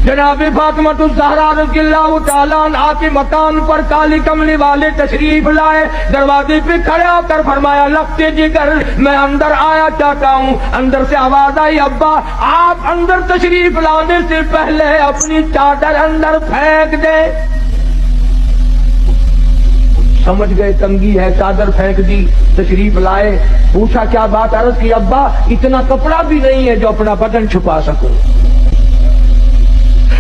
جناب فاطمہ الزہرا رضی اللہ تعالیٰ عنہا کے مکان پر کالی کملی والے تشریف لائے. دروازے پہ کھڑے ہو کر فرمایا لگتے جگر میں اندر آیا چاہتا ہوں. اندر سے آواز آئی ابا آپ اندر تشریف لانے سے پہلے اپنی چادر اندر پھینک دے. سمجھ گئے تنگی ہے, چادر پھینک دی. تشریف لائے, پوچھا کیا بات, عرض کی ابا اتنا کپڑا بھی نہیں ہے جو اپنا بدن چھپا سکوں.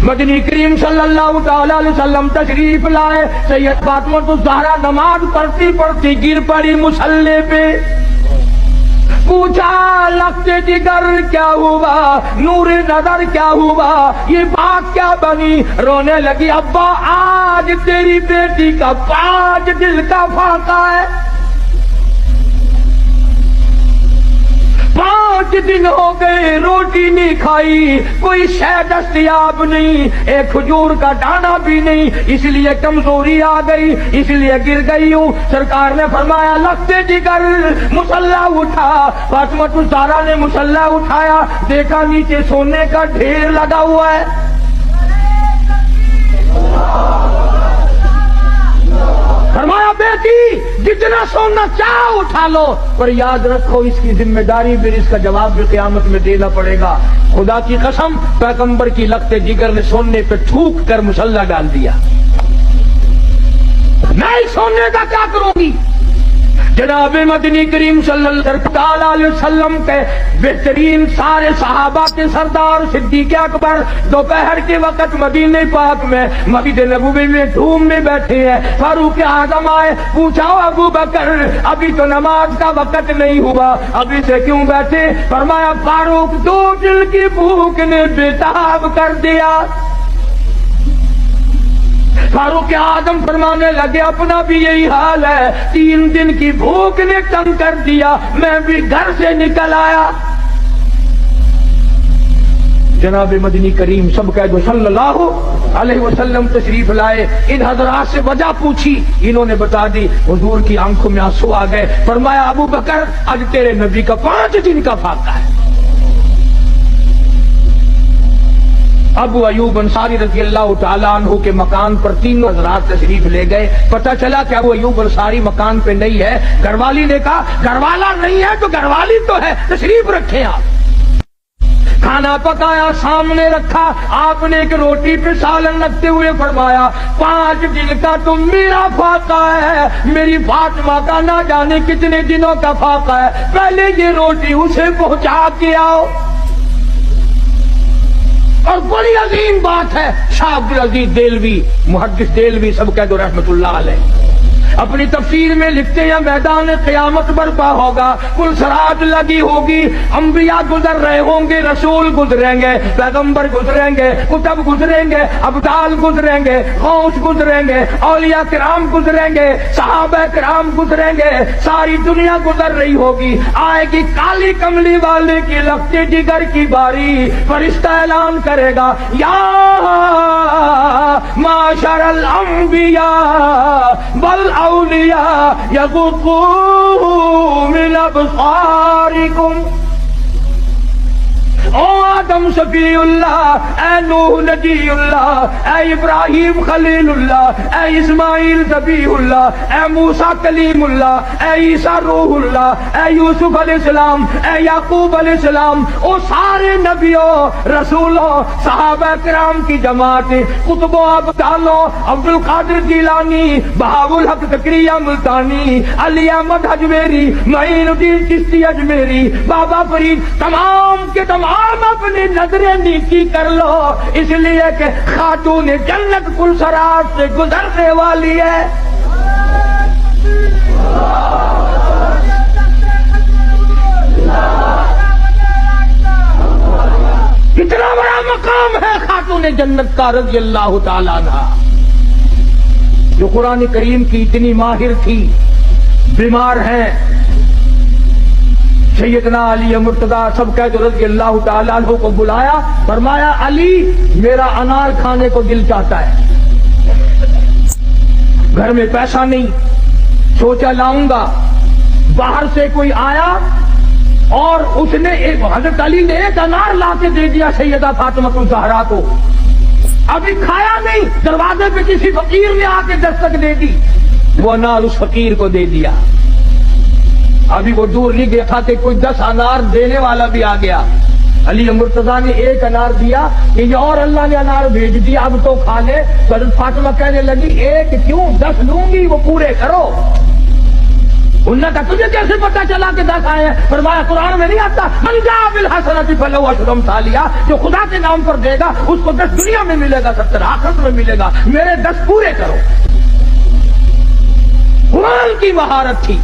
مدنی کریم صلی اللہ تعالی علیہ وسلم تشریف لائے. سید فاطمہ الزہرا نماز پڑھتی پڑھتی گر پڑی مصلی پہ. پوچھا لگتے جگر کیا ہوا, نور نظر کیا ہوا, یہ بات کیا بنی. رونے لگی ابا آج تیری بیٹی کا 5 دل کا فاقہ ہے. 5 دن ہو گئے روٹی نہیں کھائی, کوئی شے دستیاب نہیں, ایک کھجور کا دانہ بھی نہیں, اس لیے کمزوری آ گئی, اس لیے گر گئی ہوں. سرکار نے فرمایا لگتے جگر مصلا اٹھا. فاطمہ الزہرا نے مصلا اٹھایا, دیکھا نیچے سونے کا ڈھیر لگا ہوا ہے. فرمایا بیٹی جتنا سونا چاہ اٹھا لو, پر یاد رکھو اس کی ذمہ داری پھر اس کا جواب بھی قیامت میں دینا پڑے گا. خدا کی قسم پیغمبر کی لگتے جگر نے سونے پہ تھوک کر مصلا ڈال دیا. میں اس سونے کا کیا کروں گی. جناب مدنی کریم صلی اللہ علیہ وسلم کے بہترین سارے صحابہ کے سردار صدیق اکبر دوپہر کے وقت مدینہ پاک میں مسجد نبوی میں دھوم میں بیٹھے ہیں. فاروق اعظم آئے, پوچھا ابو بکر ابھی تو نماز کا وقت نہیں ہوا, ابھی سے کیوں بیٹھے. فرمایا فاروق 2 دل کی بھوک نے بےتاب کر دیا. فاروق اعظم فرمانے لگے اپنا بھی یہی حال ہے, 3 دن کی بھوک نے تنگ کر دیا, میں بھی گھر سے نکل آیا. جناب مدنی کریم سب کہہ دو صلی اللہ علیہ وسلم تشریف لائے. ان حضرات سے وجہ پوچھی, انہوں نے بتا دی. حضور کی آنکھوں میں آنسو آ گئے. فرمایا ابو بکر آج تیرے نبی کا 5 دن کا فاقہ ہے. ابو ایوب انصاری رضی اللہ تعالیٰ عنہ کے مکان پر 3 حضرات تشریف لے گئے. پتہ چلا کہ ابو ایوب انصاری مکان پہ نہیں ہے. گھر والی نے کہا گھر والا نہیں ہے تو گھر والی تو ہے, تشریف رکھیں آپ. کھانا پکایا, سامنے رکھا. آپ نے ایک روٹی پہ سالن رکھتے ہوئے فرمایا 5 دن کا تو میرا فاقہ ہے, میری فاطمہ کا نہ جانے کتنے دنوں کا فاقہ ہے, پہلے یہ روٹی اسے پہنچا کے آؤ. اور بڑی عظیم بات ہے, شاہ عبدالعزیز دہلوی محدث دہلوی سب کہہ دو رحمت اللہ علیہ اپنی تفسیر میں لکھتے ہیں میدان قیامت برپا ہوگا, پلسرات لگی ہوگی, انبیاء گزر رہے ہوں گے, رسول گزریں گے, پیغمبر گزریں گے, کتب گزریں گے, ابدال گزریں گے, غوث گزریں گے, اولیاء کرام گزریں گے, صحابہ کرام گزریں گے, ساری دنیا گزر رہی ہوگی. آئے گی کالی کملی والے کی لگتے جگر کی باری. فرشتہ اعلان کرے گا یا معاشر الانبیاء بل اولیاء یغضوا من ابصارکم. او آدم صفی اللہ, اے نوح نجی اللہ, اے ابراہیم خلیل اللہ, اے اسماعیل ذبیح اللہ, اے موسیٰ کلیم اللہ, اے عیسیٰ روح اللہ, اے یوسف علیہ السلام, اے یعقوب علیہ السلام, او سارے نبیوں رسولوں صحابہ کرام کی جماعت, قطبوں ابدالوں, عبد القادر جیلانی, بہاءالحق زکریا ملتانی, علی احمد اجمیری, معین الدین چشتی اجمیری, بابا فرید, تمام کے تمام اپنی نظریں نیکی کر لو, اس لیے کہ خاتون جنت پلسرات سے گزرنے والی ہے. کتنا بڑا مقام ہے خاتون جنت کا رضی اللہ تعالیٰ عنہ, جو قرآن کریم کی اتنی ماہر تھی. بیمار ہیں, سیدنا علی مرتضیٰ سب کہہ دو رضی اللہ تعالیٰ عنہ کو بلایا. فرمایا علی میرا انار کھانے کو دل چاہتا ہے, گھر میں پیسہ نہیں, سوچا لاؤں گا. باہر سے کوئی آیا اور اس نے حضرت علی نے ایک انار لا کے دے دیا سیدہ فاطمہ الزہرا کو. ابھی کھایا نہیں، دروازے پہ کسی فقیر نے آ کے دستک دے دی، وہ انار اس فقیر کو دے دیا۔ ابھی وہ دور نہیں دیکھا کہ کوئی 10 انار دینے والا بھی آ گیا۔ علی مرتضیٰ نے 1 انار دیا کہ یہ اور اللہ نے انار بھیج دیا، اب تو کھا لے۔ تو حضرت فاطمہ کہنے لگی 1 کیوں، 10 لوں گی، وہ پورے کرو۔ انہوں نے کہا تجھے کیسے پتا چلا کہ 10 آئے ہیں؟ فرمایا قرآن میں نہیں آتا من جاء بالحسنۃ فلہ عشر امثالھا، جو خدا کے نام پر دے گا اس کو 10 دنیا میں ملے گا، 70 آخرت میں ملے گا، میرے 10 پورے کرو۔ قرآن کی مہارت تھی۔